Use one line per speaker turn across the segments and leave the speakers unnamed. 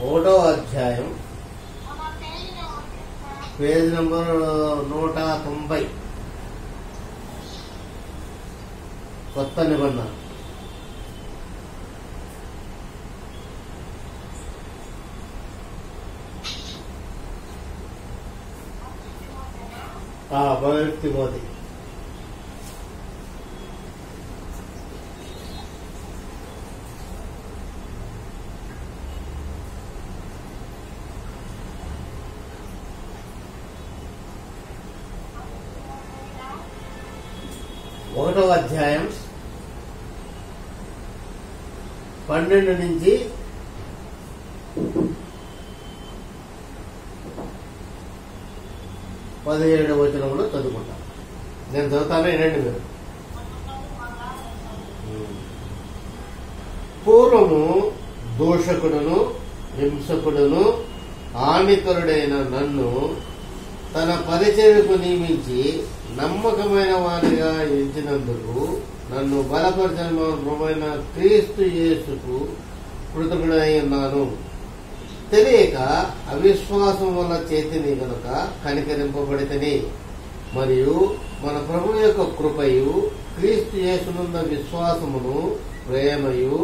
ఒకటో అధ్యాయం page number 190 కొత్త నిబంధన. తిమోతి ఒకటో అధ్యాయం 12 నుంచి 17 వచనంలో చదువుకుంటాం. నేను చదువుతాను, వినండి మీరు. పూర్వము దూషకుడును హింసకుడును హానికరుడైన నన్ను తన పరిచర్యకు నియమించి నమ్మకమైన వారిగా ఎంచినందుకు నన్ను బలపరిచిన ప్రభువైన క్రీస్తు యేసుకు కృతజ్ఞుడై ఉన్నాను. తెలియక అవిశ్వాసం వల్ల చేతిని గనుక కనికరింపబడితని, మరియు మన ప్రభు యొక్క కృపయు క్రీస్తు యేసునున్న విశ్వాసమును ప్రేమయు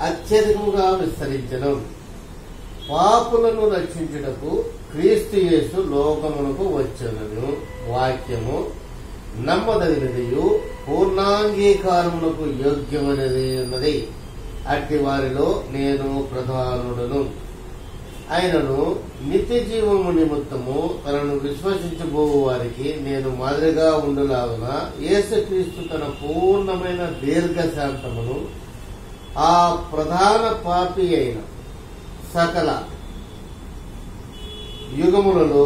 అత్యధికముగా విస్తరించను. పాపులను రక్షించుటకు క్రీస్తు యేసు లోకమునకు వచ్చునను వాక్యము నమ్మదగినదియు పూర్ణాంగీకారమునకు యోగ్యమైనది ఉన్నది. అట్టి వారిలో నేను ప్రధానుడును. ఆయనను నిత్య జీవము నిమిత్తము తనను విశ్వసించబోవు వారికి నేను మాదిరిగా ఉండులాగున యేసుక్రీస్తు తన పూర్ణమైన దీర్ఘశాంతమును ఆ ప్రధాన పాపి అయిన సకల యుగములలో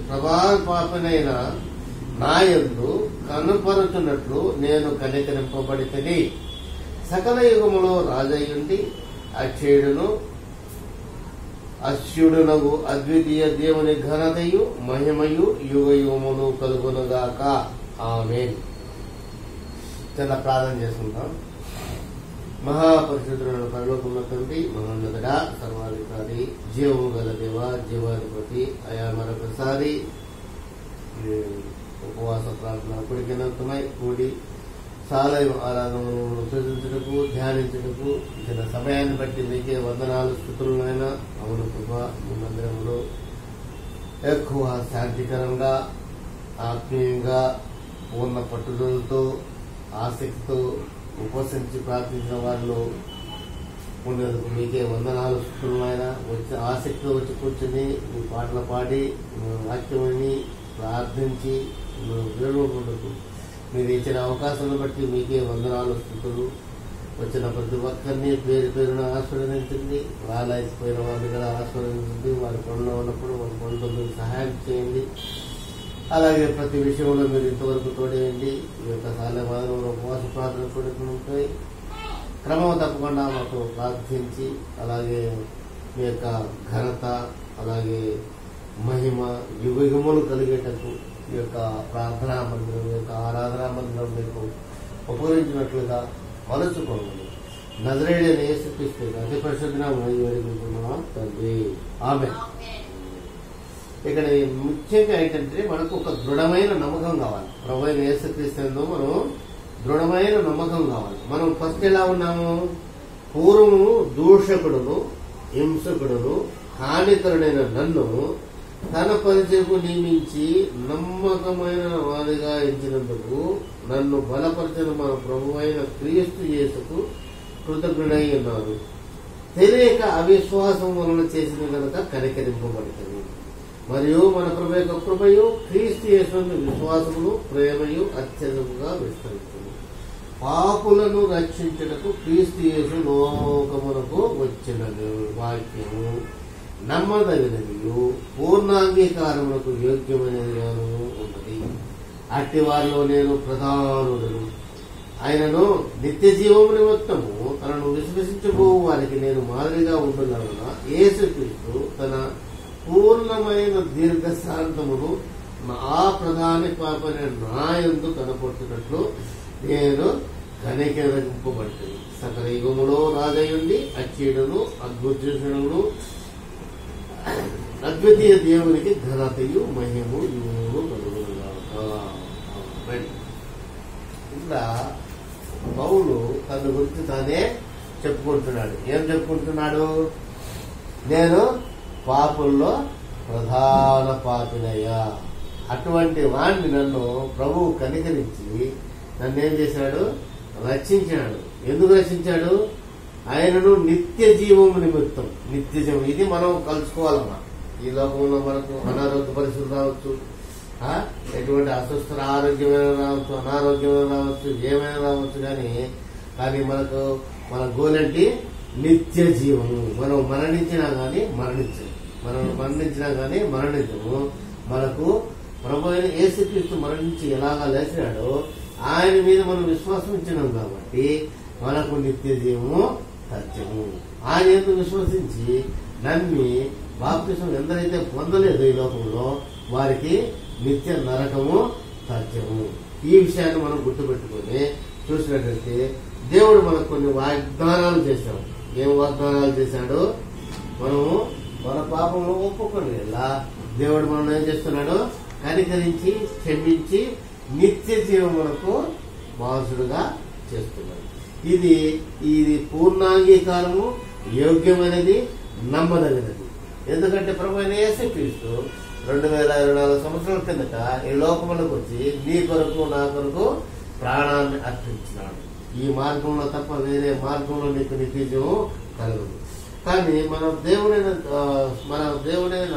ప్రధాన పాపినైన నాయందు కనుపరుచున్నట్లు నేను కనికరింపబడితిని. సకల యుగములో రాజయ్యుండి అక్షయుడును అస్యుడునగు అద్వితీయ దేవుని ఘనతయు మహిమయు యుగ యుగములు కలుగునుగాక. ఆమేన్. చిన్న ప్రార్థన చేసుకుంటాం. మహాపరిశుద్ధుడైన పరలోకమున్న తండ్రి, మహోన్నతుడా, సర్వాధికారి, జీవము గల దేవ, జీవాధిపతి అయా, మరొకసారి ఉపవాస ప్రార్థన కూడికినంతమై కూడి సాలయ ఆరాధనను సూచించుటకు ధ్యానించుటకు ఇచ్చిన సమయాన్ని బట్టి మీకే వందనాలు స్తుతులైనా. అవును ప్రభా, మీ మందిరంలో ఎక్కువ శాంతికరంగా, ఆత్మీయంగా, పూర్ణ పట్టుదలతో, ఆసక్తితో ఉపవసించి ప్రార్థించిన వారిలో ఉండేందుకు మీకే వందనాలు స్తుతులైనా. వచ్చి ఆసక్తితో వచ్చి కూర్చుని మీ పాటలు పాడి వాక్యమని ప్రార్థించి వేడుకుంటూ మీరు ఇచ్చిన అవకాశాలను బట్టి మీకే వందనాలు స్తుతులు. వచ్చిన ప్రతి ఒక్కరిని పేరు పేరున ఆశీర్వదించండి. రాలేకపోయిన వారిని కూడా ఆశీర్వదించండి. వారి పనుల్లో ఉన్నప్పుడు వారి పనులతో మీరు సహాయం చేయండి. అలాగే ప్రతి విషయంలో మీరు ఇంతవరకు తోడేయండి. ఈ యొక్క సాలవారంలో ఉపవాస ప్రార్థన కూడుకుంటాయి. క్రమం తప్పకుండా మాకు ప్రార్థించి అలాగే మీ యొక్క ఘనత అలాగే మహిమ యుగములు కలిగేటట్టు ఈ యొక్క ప్రార్థనా మందిరం, ఈ యొక్క ఆరాధనా మందిరం మీకు ఉపయోగించినట్లుగా మలుచుకోండి. నజరేయుడైన యేసుక్రీస్తు అతి పరిశుద్ధ నామమున వేడుకుంటున్నాం తండ్రి. ఆమేన్. ఇక్కడ ముఖ్యంగా ఏంటంటే మనకు ఒక దృఢమైన నమ్మకం కావాలి. ప్రభువైన యేసుక్రీస్తు మనం దృఢమైన నమ్మకం కావాలి. మనం ఫస్ట్ ఎలా ఉన్నాము? పూర్వము దూషకుడును హింసకుడును హానికరుడైన నన్ను తన పరిచయకు నియమించి నమ్మకమైన వారిగా ఎంచినందుకు నన్ను బలపరిచిన మన ప్రభువైన క్రీస్తు యేసుకు కృతజ్ఞుడై ఉన్నారు. తెలియక అవిశ్వాసం వలన చేసిన కనుక కనికరింపబడుతుంది, మరియు మన ప్రభు యొక్క కృపయు క్రీస్తు యేసును విశ్వాసమును ప్రేమయు అత్యధికంగా విస్తరిస్తుంది. పాపులను రక్షించుటకు క్రీస్తు యేసు లోకమునకు వచ్చిన వాక్యము నమ్మదగినదియు పూర్ణాంగీకారములకు యోగ్యమైనదిగాను ఉన్నది. అట్టి వారిలో నేను ప్రధానుడును. ఆయనను నిత్య జీవము నిమిత్తము తనను విశ్వసించబో వారికి నేను మాదిరిగా ఉంటున్నాను. యేసుక్రీస్తు తన పూర్ణమైన దీర్ఘశాంతమును ఆ ప్రధాని పాపని నాయందు కనపడుతున్నట్లు నేను కనికరింపబడుతుంది. సకల యుగములో రాజయుండి అచ్చేయుడును అద్భుతుడును అద్వితీయ దేవునికి ఘనతయు మహిము యుగములు కలుగునుగాక. ఇక్కడ పౌలు తన గురించి తానే చెప్పుకుంటున్నాడు. ఏం చెప్పుకుంటున్నాడు? నేను పాపుల్లో ప్రధాన పాపినయ్యా. అటువంటి వాడిని నన్ను ప్రభువు కనికరించి నన్ను ఏం చేశాడు? రక్షించాడు. ఎందుకు రక్షించాడు? ఆయనను నిత్య జీవము నిమిత్తం. నిత్య జీవం ఇది మనం కలుసుకోవాలమ్మా. ఈ లోకంలో మనకు అనారోగ్య పరిస్థితులు రావచ్చు, ఎటువంటి అస్వస్థ ఆరోగ్యమైన రావచ్చు, అనారోగ్యమైన రావచ్చు, ఏమైనా రావచ్చు. కానీ మనకు మన గోల్ ఏంటి? నిత్య జీవము. మనం మరణించినా గానీ మరణించము. మనకు ప్రభు అయిన యేసుక్రీస్తు మరణించి ఎలాగా లేచినాడో ఆయన మీద మనం విశ్వాసం ఇచ్చినాం కాబట్టి మనకు నిత్య జీవము సత్యము. ఆయన ఎందుకు విశ్వసించి నమ్మి బాప్తిసం ఎందరైతే పొందలేదు ఈ లోకంలో వారికి నిత్య నరకము సత్యము. ఈ విషయాన్ని మనం గుర్తుపెట్టుకుని చూసినట్లయితే దేవుడు మనకు కొన్ని వాగ్దానాలు చేశాడు. ఏం వాగ్దానాలు చేశాడు? మనము మన పాపంలో ఒప్పుకొని ఎలా దేవుడు మనం ఏం చేస్తున్నాడు? కనికరించి క్షమించి నిత్య జీవమునకు వారసుడుగా చేస్తున్నాడు. ఇది పూర్ణాంగీకారము, యోగ్యమైనది, నమ్మదగినది. ఎందుకంటే ప్రభు అయిన యేసుక్రీస్తు 2024 సంవత్సరాల కిందట ఈ లోకములకు వచ్చి నీ కొరకు నా కొరకు ప్రాణాన్ని అర్పించినాడు. ఈ మార్గంలో తప్ప వేరే మార్గంలో నీకు నిత్య జీవం కలగదు. కానీ మన దేవుడైన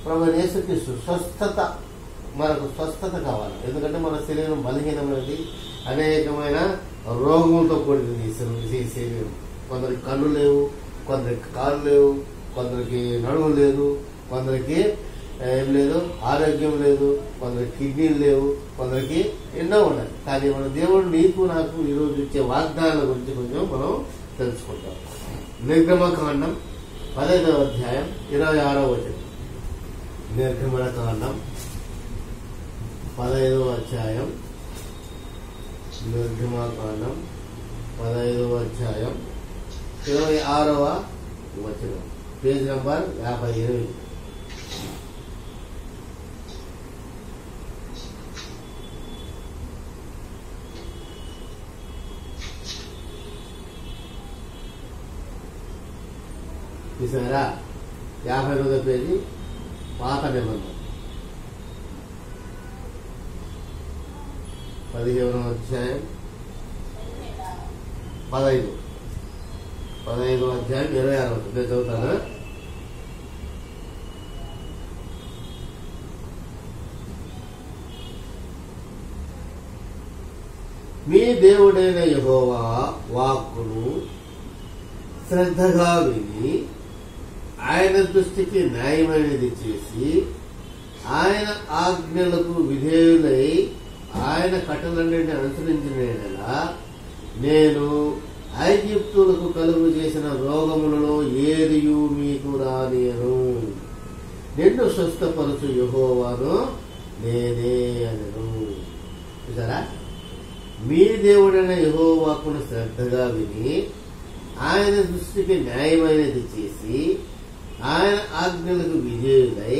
ప్రభు యేసుక్రీస్తు మనకు స్వస్థత కావాలి. ఎందుకంటే మన శరీరం బలహీనమైనది, అనేకమైన రోగములతో కూడింది ఈ శరీరం. కొందరికి కళ్ళు లేవు, కొందరికి కాళ్ళు లేవు, కొందరికి నడుము లేదు, కొందరికి ఏం లేదు, ఆరోగ్యం లేదు, కొందరికి కిడ్నీలు లేవు, కొందరికి ఎన్నో ఉన్నాయి. కానీ మన దేవుడు నీకు నాకు ఈరోజు ఇచ్చే వాగ్దానాల గురించి కొంచెం మనం తెలుసుకుంటాం. నిర్గమకాండం 15వ అధ్యాయం 26వ వచనం. నిర్గమకాండం 15వ అధ్యాయం 26వ వచనం, పేజ్ నంబర్ 58. చూసారా? 58వ పేజీ, పాత నిబంధన 15వ అధ్యాయం 15వ అధ్యాయం 26వ వచనం. నేను చదువుతాను. మీ దేవుడైన యెహోవా వాక్కును శ్రద్ధగా విని ఆయన దృష్టికి న్యాయమైనది చేసి ఆయన ఆజ్ఞలకు విధేయులై ఆయన కట్టలన్నింటినీ అనుసరించిన యెడల నేను ఐగుప్తులకు కలుగు చేసిన రోగములలో ఏదియు మీకు రానియను. నిన్ను స్వస్థపరచు యెహోవాను నేనే అనెను. చూసారా? మీ దేవుడైన యెహోవాకును శ్రద్ధగా విని ఆయన దృష్టికి న్యాయమైనది చేసి ఆయన ఆజ్ఞలకు విధేయులై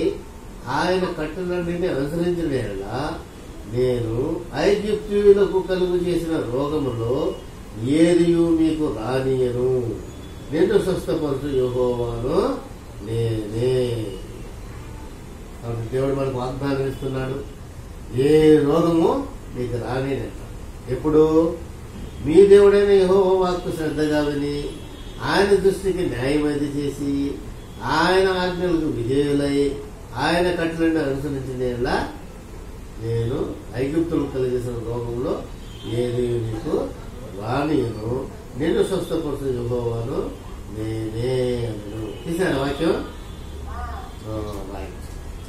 ఆయన కట్టలన్నింటినీ అనుసరించిన యెడల నేను ఐగుప్తీయులకు కలుగు చేసిన రోగములో ఏదియు మీకు రానియను. నిన్ను స్వస్థపరచు యెహోవాను నేనే. కాబట్టి దేవుడు మనకు వాగ్దానం ఇస్తున్నాడు, ఏ రోగము మీకు రానియనంట. ఎప్పుడు? మీ దేవుడైన యెహోవా వాక్కు శ్రద్ధగా విని ఆయన దృష్టికి న్యాయమైనది చేసి ఆయన ఆజ్ఞలకు విధేయులై ఆయన కట్టలను అనుసరించిన నేను ఐగుప్తులకు కలిగేసిన రోగంలో ఏది నీకు రానియను. నేను స్వస్థపరచు యెహోవాను నేనే అనెను. తీసాను వాక్యం.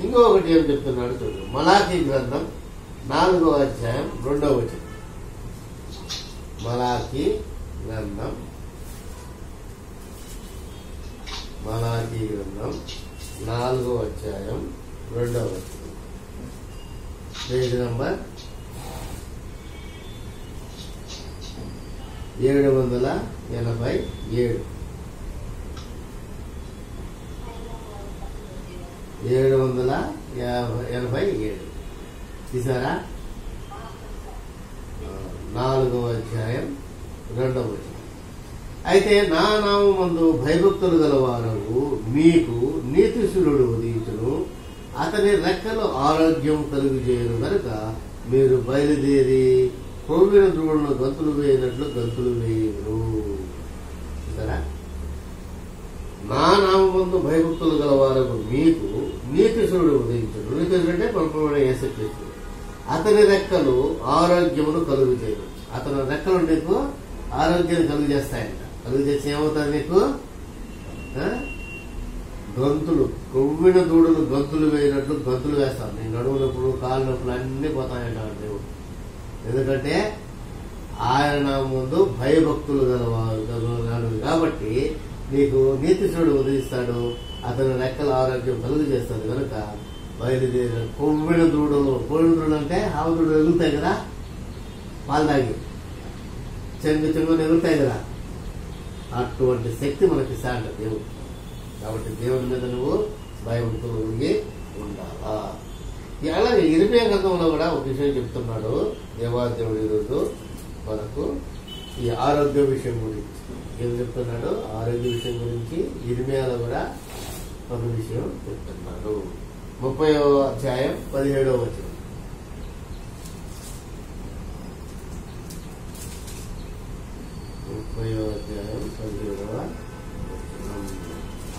ఇంకొకటి ఏం చెప్తున్నాడు చూడండి. మలాకీ గ్రంథం 4వ అధ్యాయం 2వ వచనం. మలాకీ గ్రంథం 4వ అధ్యాయం 2వ వచనం, పేజ్ నంబర్ 758. 87 787 తీసారా? 4వ అధ్యాయం 2వ వచనం. అయితే నా నామమందు భయభక్తులు గలవారవు మీకు నీతిశూరుడు ఉదయించును, అతని రెక్కలు ఆరోగ్యం కలుగు చేయను గనుక మీరు బయలుదేరి క్రొవ్విన ధ్రువులను గంతులు వేయనట్లు గంతులు వేయరు. సరే, నా నామమందు భయభక్తులు గలవారవు మీకు నీతిశూరుడు ఉదయించును. నీతిశూరుడు అంటే ప్రభువైన యేసుక్రీస్తు. అతని రెక్కలు ఆరోగ్యమును కలుగు చేయను. అతని రెక్కలు నీకు ఆరోగ్యాన్ని కలుగు చేస్తాయంట. కలుగు చేసి ఏమవుతుంది నీకు? గంతులు, కొవ్విన దూడలు గంతులు వేయినట్లు గంతులు వేస్తాం. నీ నడుము నొప్పులు, కాళ్ళ నొప్పులు అన్ని పోతాయంట దేవుడు. ఎందుకంటే ఆయన నా ముందు భయభక్తులు గలవాడు కాబట్టి నీకు నీతిశూరుడు ఉదయిస్తాడు. అతని రెక్కల ఆరోగ్యం కలుగు చేస్తాడు కనుక బయలుదేరిన కొవ్విన దూడలు. కొవ్విన దూడలు అంటే ఆవు దూడలు ఎగులుతాయి కదా, పాలు తాగి చెంగుని ఎగులుతాయి కదా, అటువంటి శక్తి మనకి ఇస్తాడు దేవుడు. కాబట్టి దేవుని మీద నువ్వు భయభక్తులు కలిగి ఉండాలా. అలాగే ఇరిమియా గ్రంథంలో కూడా ఒక విషయం చెప్తున్నాడు దేవాదేవుడు ఈరోజు మనకు ఈ ఆరోగ్య విషయం గురించి. ఏం చెప్తున్నాడు? ఆరోగ్య విషయం గురించి ఇరిమియాలో కూడా ఒక విషయం చెప్తున్నాడు. 30వ అధ్యాయం 17వ వచనం. 30వ అధ్యాయం 17వ వచనం.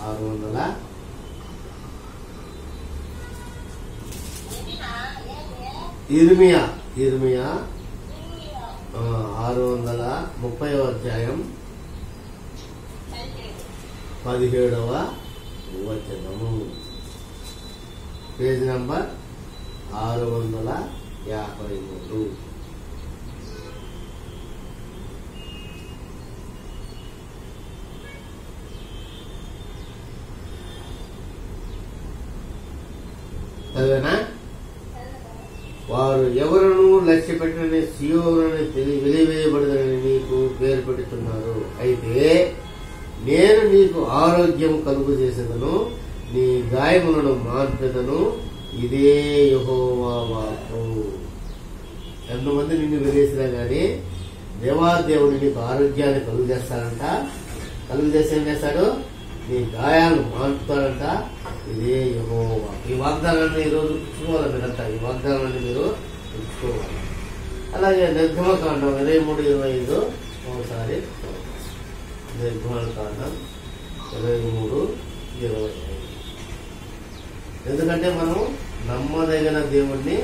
600 ఇర్మియా 630వ అధ్యాయం 17వ వచనము. Page number 653. చదివేనా? వారు ఎవరునూ లక్ష్య పెట్టని సియోనుని వెలివేయబడదని నీకు పేరు పెడుతున్నారు. అయితే నేను నీకు ఆరోగ్యం కలుగు చేసేదను, నీ గాయములను మాన్పెదను, ఇదే యెహోవా వాక్కు. ఎంతమంది నిన్ను వెలిసినా గానీ దేవాదేవుడు నీకు ఆరోగ్యాన్ని కలుగు చేస్తాడంట. కలుగు చేసి ఏం చేస్తాడు? నీ గాయాలను మాన్పుతాడంట. ఇదే యెహోవా. ఈ వాగ్దానాన్ని ఈరోజు పుచ్చుకోవాలి మీరంతా. ఈ వాగ్దానాన్ని మీరు పుచ్చుకోవాలి. అలాగే నిర్గమకాండం 23-25 ఒకసారి. నిర్గమకాండం 23-25. ఎందుకంటే మనం నమ్మదగిన దేవుణ్ణి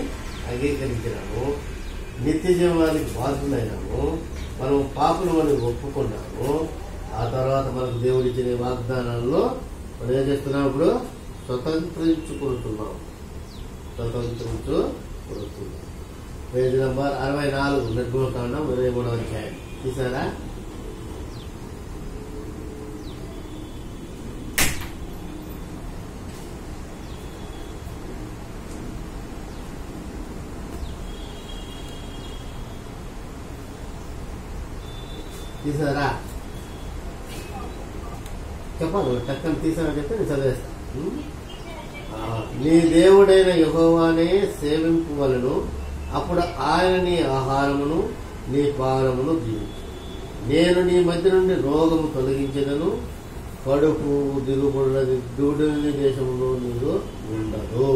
అంగీకరించినాము, నిత్య జీవానికి బాధ్యులైనాము, మనం పాపులు అని ఒప్పుకున్నాము. ఆ తర్వాత మనకు దేవుడు ఇచ్చిన వాగ్దానాల్లో మనం ఏం చేస్తున్నాం? ఇప్పుడు స్వతంత్రించుకుంటున్నాం. పేజీ నంబర్ 64 నిర్గమకాండం 23వ అధ్యాయం చూసారా? తీసారా? చెప్పాలి టక్కని తీసారా చెప్తే నేను చదివేస్తాను. నీ దేవుడైన యెహోవానే సేవింపవలెను, అప్పుడు ఆయన నీ ఆహారమును నీ పానమును దీవించు. నేను నీ మధ్య నుండి రోగము తొలగించెదను, కడుపు దిగుబడి దేశములో నీరు ఉండదు.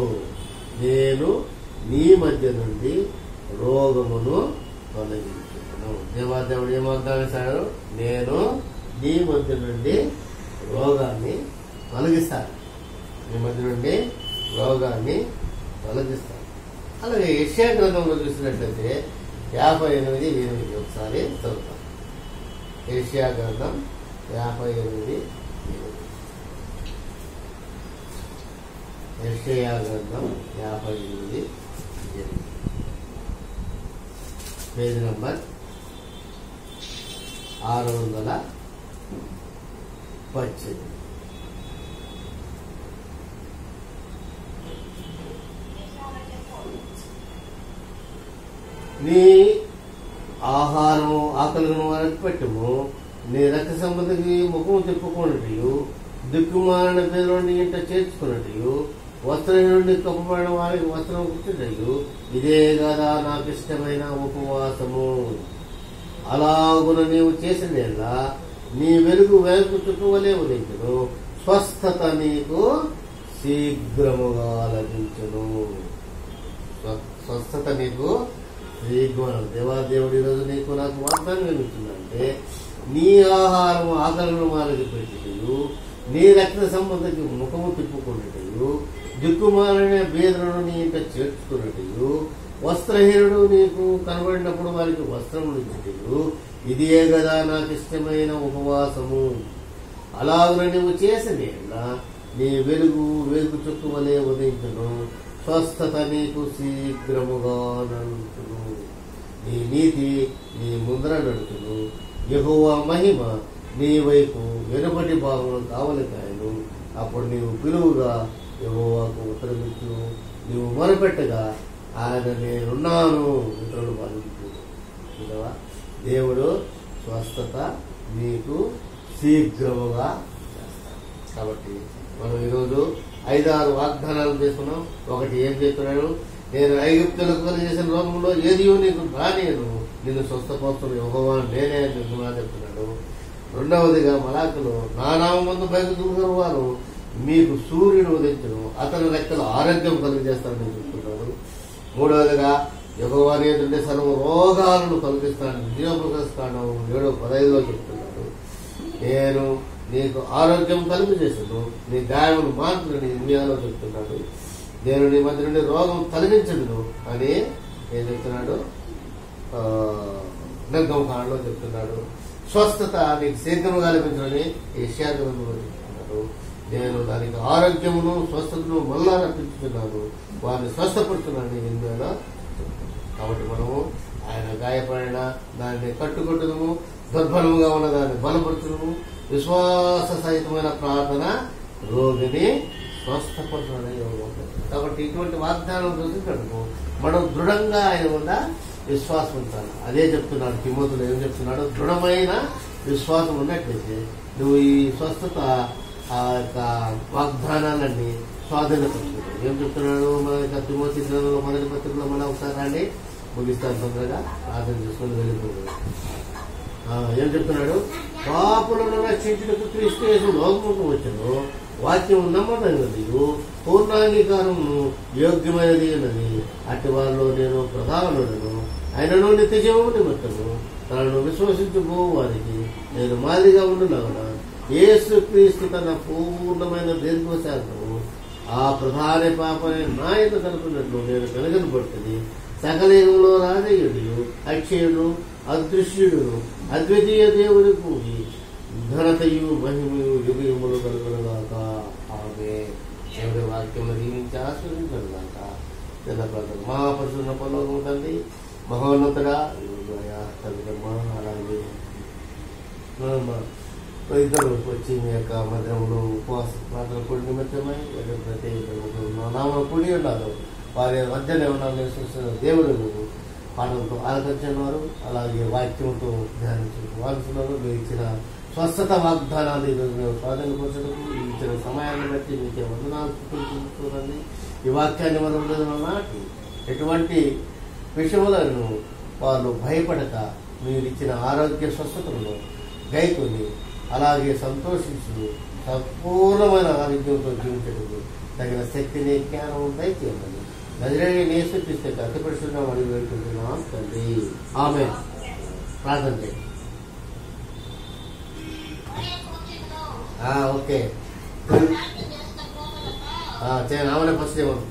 నేను నీ మధ్య నుండి రోగమును తొలగించెదను. దేవాదేవుడు ఏం వాగ్దానిస్తాడు? నేను నీ మధ్య నుండి రోగాన్ని తొలగిస్తాను. నీ మధ్య నుండి రోగాన్ని తొలగిస్తాను. అలాగే యెషయా గ్రంథంలో చూసినట్లయితే 58:8 ఒకసారి చదువుతాం. యెషయా గ్రంథం 58:8. యెషయా గ్రంథం 58:8. Page number 618. నీ ఆహారము ఆకలిని వారికి పెట్టుము, నీ రక్త సంబంధికి ముఖము తిప్పుకున్నట్టు, దిక్కుమాలిన పేదలను ఇంట చేర్చుకున్నట్టు, వస్త్రహీనుడిని కప్పబడిన వారికి వస్త్రం కుట్టుటయు, ఇదే కదా నాకు ఇష్టమైన ఉపవాసము. అలాగున నీవు చేసినలా నీ వెలుగు చుట్టూవలే ఉదయించును, స్వస్థత నీకు శీఘ్రముగా లభించును. స్వస్థత నీకు శీఘ్రం. దేవాదేవుడు ఈరోజు నీకు నాకు వాగ్దానం ఏమిస్తుందంటే, నీ ఆహారం ఆకలను మాలకి పెట్టుటయు, నీ రక్త సంబంధకి ముఖము తిప్పుకున్నటయు, దిక్కుమాలిన బీదలను నీ ఇంట చేర్చుకున్నటయు, వస్త్రహీనుడు నీకు కనబడినప్పుడు వారికి వస్త్రములు ఇచ్చుటయు, ఇదే కదా నాకు ఇష్టమైన ఉపవాసము. అలాగ నువ్వు చేసిన నీ వెలుగు చుట్టూ వలె ఉదయించును, స్వస్థత నీకు శీఘ్రముగా నడుచును. నీ నీతి నీ ముందర నడుచును, యెహోవా మహిమ నీ వైపు వెనుబడి భాగం కావలికాయను. అప్పుడు నీవు పిలువుగా యెహోవాకు ఉత్తరమిచ్చు, నీవు మొరపెట్టగా ఆయన నేనున్నాను ఇతరులు పాలించువా. దేవుడు స్వస్థత నీకు శీఘ్రముగా చేస్తాడు. కాబట్టి మనం ఈరోజు 5-6 వాగ్దానాలు చేసుకున్నాం. ఒకటి ఏం చెప్తున్నాడు, నేను ఐగుప్తులకు చేసిన రోగంలో ఏదియో నీకు రానేను, నిన్ను స్వస్థపరుస్తున్న యెహోవా నేనే అని చెప్తున్నాడు. రెండవదిగా మలాకులు, నా నామమందు బయట దూరం వారు మీకు సూర్యుడు ఉదయించును, అతని రెక్కలు ఆరోగ్యం కలిగజేస్తానని చెప్తున్నాడు. మూడవదిగా యెహోవా నేతుండే సర్వ రోగాలను తొలగిస్తాను, నియోపకాండం 7:15 చెప్తున్నాడు. నేను నీకు ఆరోగ్యం కలుగజేసాను, నీ గాయమును మార్పులని ఇండియాలో చెప్తున్నాడు. నేను నీ మధ్య నుండి రోగం తొలగించదును అని ఏం చెప్తున్నాడు, నిర్గమకాండలో చెప్తున్నాడు. స్వస్థత నీకు శీఘ్రముగా లభించని యెషయా గ్రంథంలో చెప్తున్నాడు. నేను దానికి ఆరోగ్యమును స్వస్థతను మళ్ళా రప్పించుతున్నాను, వారిని స్వస్థపడుతున్నాను ఇండియాలో. కాబట్టి మనము ఆయన గాయపడిన దాన్ని కట్టుకొట్టును, దుర్బలముగా ఉన్న దాన్ని బలపరచును, విశ్వాస సహితమైన ప్రార్థన రోగిని స్వస్థపడుతున్నాడు. కాబట్టి ఇటువంటి వాగ్దానం చూసినప్పుడు మనం దృఢంగా ఆయన వల్ల విశ్వాసం ఉంచాలి. అదే చెప్తున్నాడు తిమోతిలో. ఏం చెప్తున్నాడు, దృఢమైన విశ్వాసం ఉన్నట్లయితే నువ్వు ఈ స్వస్థత ఆ యొక్క వాగ్దానాలన్నీ స్వాధీనపరుచుకుంటావు. ఏం చెప్తున్నాడు, మన తిమోతి గ్రంథంలో 1వ పత్రికలో మనం ఒకసారి రండి, ముగిస్తాను తొందరగా, ప్రార్థన చేసుకుని వెళ్ళిపోతాడు. ఏం చెప్తున్నాడు, పాపులను రక్షించుటకు క్రీస్తు యేసు లోకముకు వచ్చెను, వాక్యం నమ్మదగినది, పూర్ణాంగీకారమును యోగ్యమైనది అన్నది, అట్టి వారిలో నేను ప్రధానుడను, ఆయనను నిత్య జీవము నిమిత్తము తనను విశ్వసించుకో వారికి నేను మాదిరిగా ఉండునగన యేసు క్రీస్తు తన పూర్ణమైన దీర్ఘశాంతము ఆ ప్రధాన పాపని నా యొక్క కనుకున్నట్లు నేను కనుగొనబడుతుంది. సకల యుగంలో రాజయుడు, అక్షయుడు, అదృశ్యుడును, అద్వితీయ దేవుడి కూడి ఘనతయు మహిమయు యుగములు కలుగునుగాక. ఆమేన్. దేవుడి వాక్యము దీవించి ఆశీర్వదించునుగాక. మా పరిశుద్ధ పరలోకము తండ్రి, మహోన్నతుడా, తల్లిదమ్మా, అలాగే ఇద్దరు వచ్చి మీ యొక్క మందిరంలో ఉపవాస ప్రార్థన కూడి నిమిత్తమై ప్రతి నామం కూడి ఉన్నారు. వారి మధ్యలో ఉన్న దేవుడు పాటలతో ఆలకించినారు, అలాగే వాక్యంతో ధ్యానించున్నారు. మీరు ఇచ్చిన స్వస్థత వాగ్దానాలు ఈరోజు మేము స్వాధీనపరచడానికి ఇచ్చిన సమయాన్ని బట్టి మీకే వందనాలు చూడండి. ఈ వాక్యాన్ని మనం నాటి ఎటువంటి విషయములను వాళ్ళు భయపడక మీరు ఇచ్చిన ఆరోగ్య స్వస్థతలను గైకొని అలాగే సంతోషించు సంపూర్ణమైన ఆరోగ్యంతో జీవించడానికి తగిన శక్తిని జ్ఞానం దయచేయాలని నజరేయుడైన యేసుక్రీస్తు అతి పరిశుద్ధ అడిగి వేడుకుంటున్నాం తండ్రి. ఆమేన్. ప్రార్థన చేయండి. ఓకే చేయండి. ఆమె ఫస్ట్ ఏమన్నా